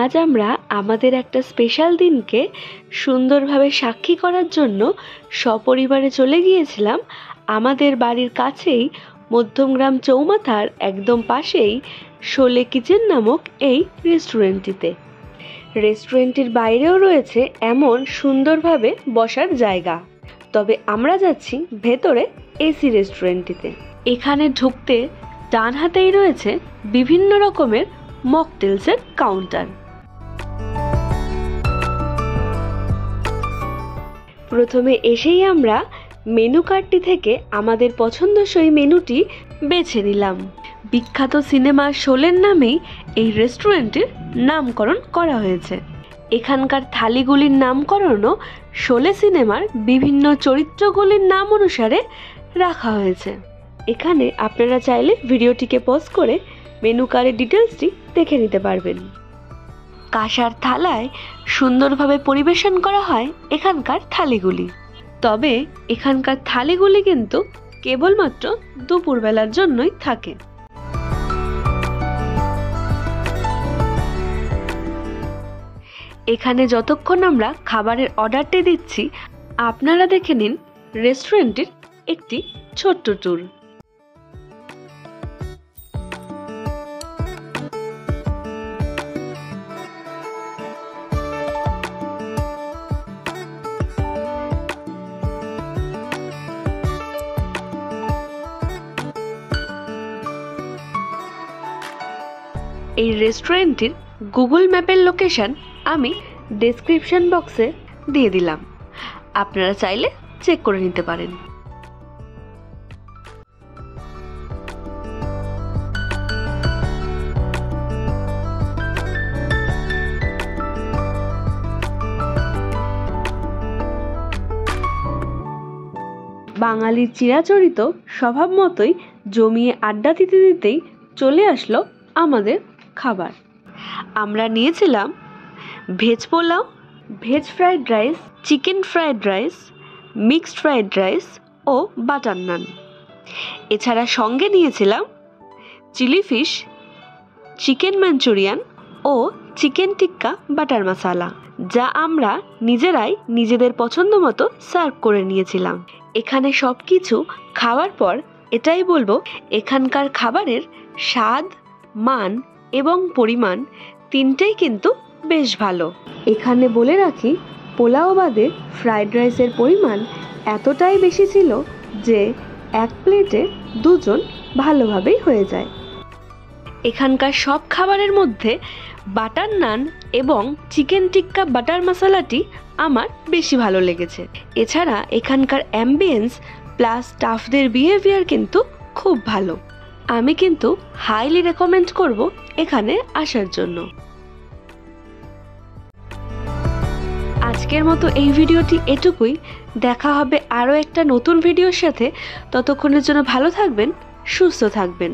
আজ আমরা আমাদের একটা স্পেশাল দিনকে সুন্দরভাবে সাক্ষী করার জন্য সপরিবারে চলে গিয়েছিলাম আমাদের বাড়ির কাছেই মধ্যমগ্রাম চৌমাথার একদম পাশেই শোলে কিচেন নামক এই রেস্টুরেন্টটিতে। রেস্টুরেন্টের বাইরেও রয়েছে এমন সুন্দরভাবে বসার জায়গা, তবে আমরা যাচ্ছি ভেতরে এসি রেস্টুরেন্টটিতে। এখানে ঢুকতে ডান হাতেই রয়েছে বিভিন্ন রকমের মকটেলসের কাউন্টার। প্রথমে এসেই আমরা মেনু কার্ডটি থেকে আমাদের পছন্দসই মেনুটি বেছে নিলাম। বিখ্যাত সিনেমা শোলের নামেই এই রেস্টুরেন্টের নামকরণ করা হয়েছে। এখানকার থালিগুলির নামকরণও শোলে সিনেমার বিভিন্ন চরিত্রগুলির নাম অনুসারে রাখা হয়েছে। এখানে আপনারা চাইলে ভিডিওটিকে পজ করে মেনু কার্ডের ডিটেলসটি দেখে নিতে পারবেন। কাঁসার থালায় সুন্দরভাবে পরিবেশন করা হয় এখানকার থালিগুলি, তবে এখানকার থালিগুলি কিন্তু কেবলমাত্র দুপুরবেলার জন্যই থাকে। এখানে যতক্ষণ আমরা খাবারের অর্ডারটি দিচ্ছি, আপনারা দেখে নিন রেস্টুরেন্টের একটি ছোট্ট ট্যুর। এই রেস্টুরেন্টের গুগল ম্যাপের লোকেশন আমি ডেসক্রিপশন বক্সে দিয়ে দিলাম, আপনারা চাইলে চেক করে নিতে পারেন। বাঙালির চিরাচরিত স্বভাব মতোই জমিয়ে আড্ডা দিতে দিতেই চলে আসলো আমাদের খাবার। আমরা নিয়েছিলাম ভেজ পোলাও, veg fried rice, chicken fried rice, mixed fried rice ও বাটার নান। এছাড়া সঙ্গে নিয়েছিলাম চিলি ফিশ, চিকেন মাঞ্চুরিয়ান ও চিকেন টিক্কা বাটার মশালা, যা আমরা নিজেরাই নিজেদের পছন্দ মতো সার্ভ করে নিয়েছিলাম। এখানে সব কিছু খাওয়ার পর এটাই বলবো, এখানকার খাবারের স্বাদ, মান এবং পরিমাণ তিনটেই কিন্তু বেশ ভালো। এখানে বলে রাখি, পোলাও বাদে ফ্রাইড রাইসের পরিমাণ এতটাই বেশি ছিল যে এক প্লেটে দুজন ভালোভাবেই হয়ে যায়। এখানকার সব খাবারের মধ্যে বাটার নান এবং চিকেন টিক্কা বাটার মশালাটি আমার বেশি ভালো লেগেছে। এছাড়া এখানকার অ্যাম্বিয়েন্স প্লাস স্টাফদের বিহেভিয়ার কিন্তু খুব ভালো। আমি কিন্তু হাইলি রেকমেন্ড করব এখানে আসার জন্য। আজকের মতো এই ভিডিওটি এটুকুই। দেখা হবে আরও একটা নতুন ভিডিওর সাথে। ততক্ষণের জন্য ভালো থাকবেন, সুস্থ থাকবেন।